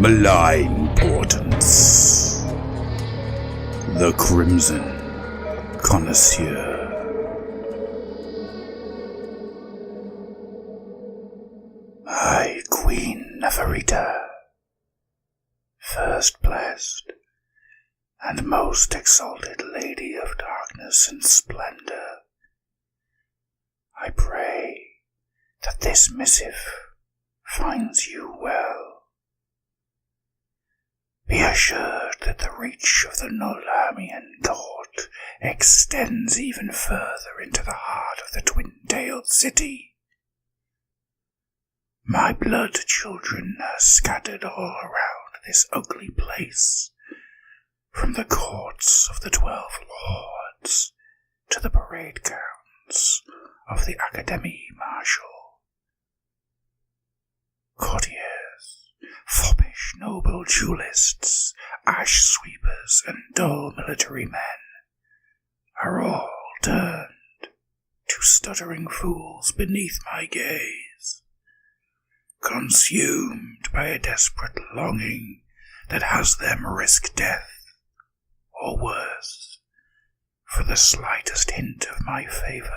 Malign Portents. The Crimson Connoisseur. My Queen Neferita, first blessed and most exalted Lady of Darkness and Splendor, I pray that this missive finds you well. Be assured that the reach of the Nolamian court extends even further into the heart of the twin-tailed city. My blood children are scattered all around this ugly place, from the courts of the 12 lords to the parade grounds of the Académie Martial. Courtiers, foppish noble duelists, ash sweepers, and dull military men are all turned to stuttering fools beneath my gaze, consumed by a desperate longing that has them risk death, or worse, for the slightest hint of my favour.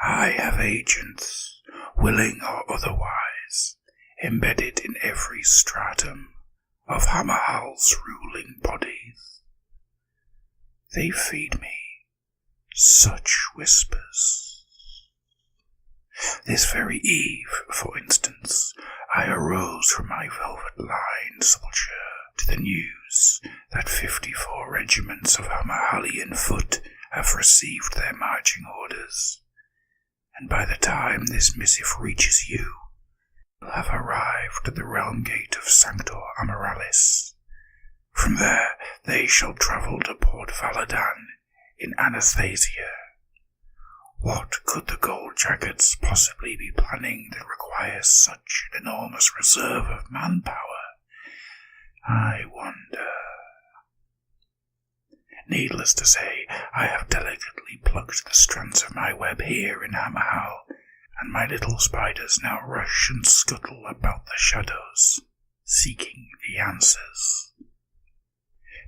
I have agents, willing or otherwise, embedded in every stratum of Hammerhal's ruling bodies. They feed me such whispers. This very eve, for instance, I arose from my velvet-lined sepulchre to the news that 54 regiments of Hammerhalian foot have received their marching orders, and by the time this missive reaches you, will have arrived at the realm gate of Sanctor Amoralis. From there they shall travel to Port Valadan in Anastasia. What could the gold jackets possibly be planning that requires such an enormous reserve of manpower? I wonder. Needless to say, I have delicately plucked the strands of my web here in Hammerhal, and my little spiders now rush and scuttle about the shadows, seeking the answers.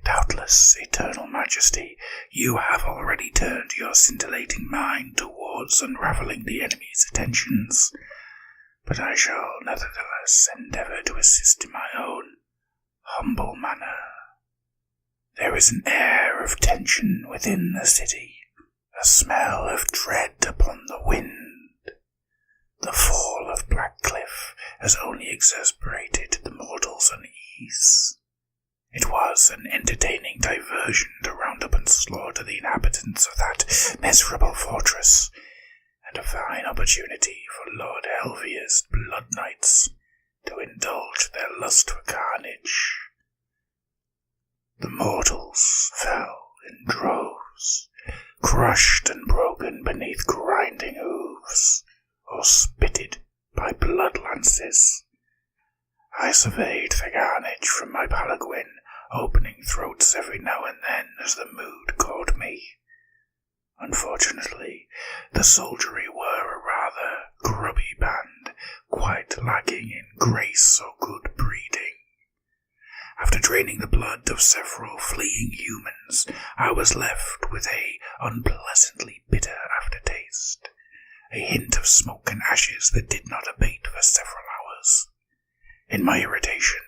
Doubtless, Eternal Majesty, you have already turned your scintillating mind towards unravelling the enemy's attentions, but I shall nevertheless endeavour to assist in my own humble manner. There is an air of tension within the city, a smell of dread upon the wind. The fall of Blackcliff has only exasperated the mortals' unease. It was an entertaining diversion to round up and slaughter the inhabitants of that miserable fortress, and a fine opportunity for Lord Helvia's blood knights to indulge their lust for carnage. The mortals fell in droves, crushed and broken beneath grinding hooves, or spitted by blood lances. I surveyed the carnage from my palanquin, opening throats every now and then as the mood caught me. Unfortunately, the soldiery were a rather grubby band, quite lacking in grace or good breeding. After draining the blood of several fleeing humans, I was left with a unpleasantly bitter aftertaste, a hint of smoke and ashes that did not abate for several hours. In my irritation,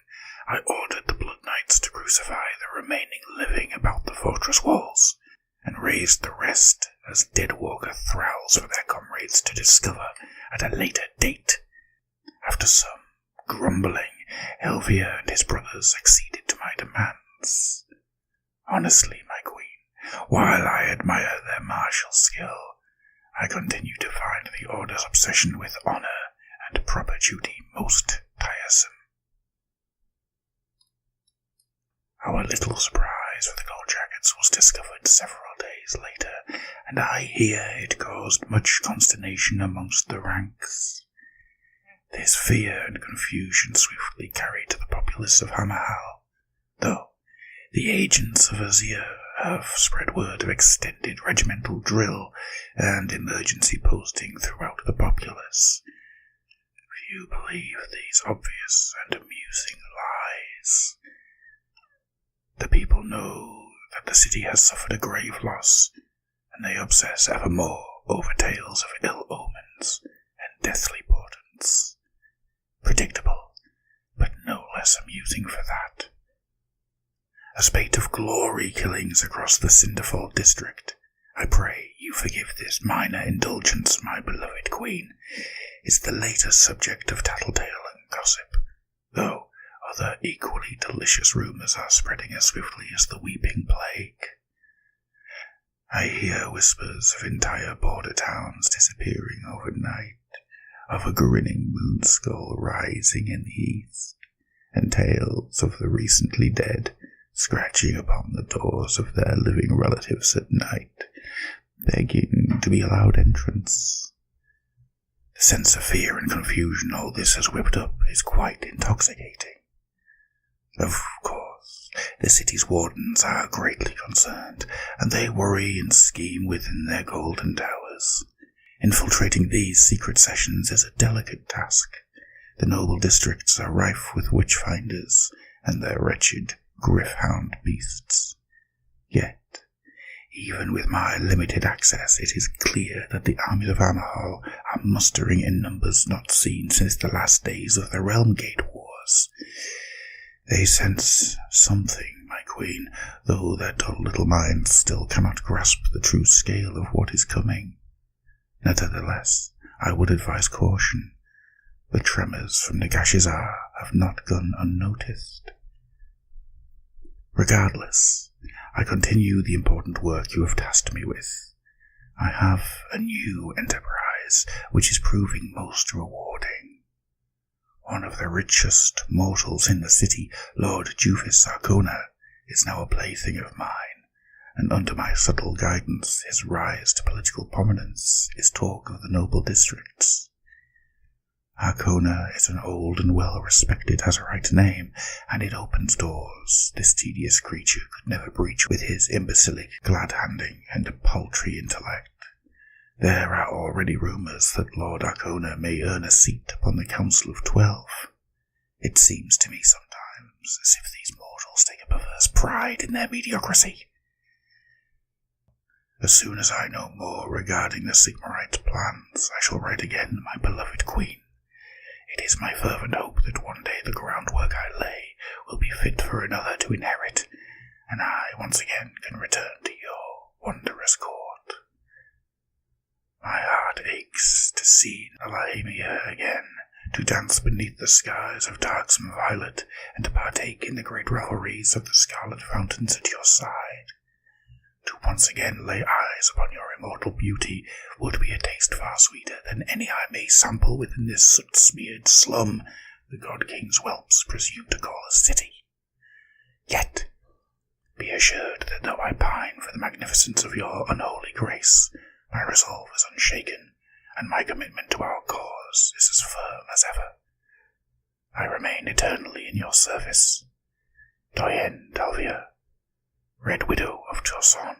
I ordered the Blood Knights to crucify the remaining living about the fortress walls, and raised the rest as dead-walker thralls for their comrades to discover at a later date. After some grumbling, Helvia and his brothers acceded to my demands. Honestly, my queen, while I admire their martial skill, I continue to find the Order's obsession with honour and proper duty most tiresome. Our little surprise with the gold jackets was discovered several days later, and I hear it caused much consternation amongst the ranks. This fear and confusion swiftly carried to the populace of Hammerhal, though the agents of Azir have spread word of extended regimental drill and emergency posting throughout the populace. Few believe these obvious and amusing know that the city has suffered a grave loss, and they obsess evermore over tales of ill omens and deathly portents. Predictable, but no less amusing for that. A spate of glory killings across the Cinderfall district. I pray you forgive this minor indulgence, my beloved queen, is the latest subject of tattletale and gossip, though other equally delicious rumours are spreading as swiftly as the weeping plague. I hear whispers of entire border towns disappearing overnight, of a grinning moon skull rising in the east, and tales of the recently dead scratching upon the doors of their living relatives at night, begging to be allowed entrance. The sense of fear and confusion all this has whipped up is quite intoxicating. Of course, the city's wardens are greatly concerned, and they worry and scheme within their golden towers. Infiltrating these secret sessions is a delicate task. The noble districts are rife with witch-finders and their wretched griff-hound beasts. Yet, even with my limited access, it is clear that the armies of Amahal are mustering in numbers not seen since the last days of the Realm Gate Wars. They sense something, my queen, though their dull little minds still cannot grasp the true scale of what is coming. Nevertheless, I would advise caution. The tremors from Nagashizar have not gone unnoticed. Regardless, I continue the important work you have tasked me with. I have a new enterprise which is proving most rewarding. One of the richest mortals in the city, Lord Jufus Arcona, is now a plaything of mine, and under my subtle guidance his rise to political prominence is talk of the noble districts. Arcona is an old and well-respected Azurite name, and it opens doors this tedious creature could never breach with his imbecilic glad-handing and paltry intellect. There are already rumours that Lord Arcona may earn a seat upon the Council of 12. It seems to me sometimes as if these mortals take a perverse pride in their mediocrity. As soon as I know more regarding the Sigmarite plans, I shall write again, my beloved queen. It is my fervent hope that one day the groundwork I lay will be fit for another to inherit, and I once again can return to your wondrous court. My heart aches to see Nalaimia again, to dance beneath the skies of darksome violet, and to partake in the great revelries of the scarlet fountains at your side. To once again lay eyes upon your immortal beauty would be a taste far sweeter than any I may sample within this soot-smeared slum the God-King's whelps presume to call a city. Yet, be assured that though I pine for the magnificence of your unholy grace, my resolve is unshaken, and my commitment to our cause is as firm as ever. I remain eternally in your service. Doyenne Dalvia, Red Widow of Torson.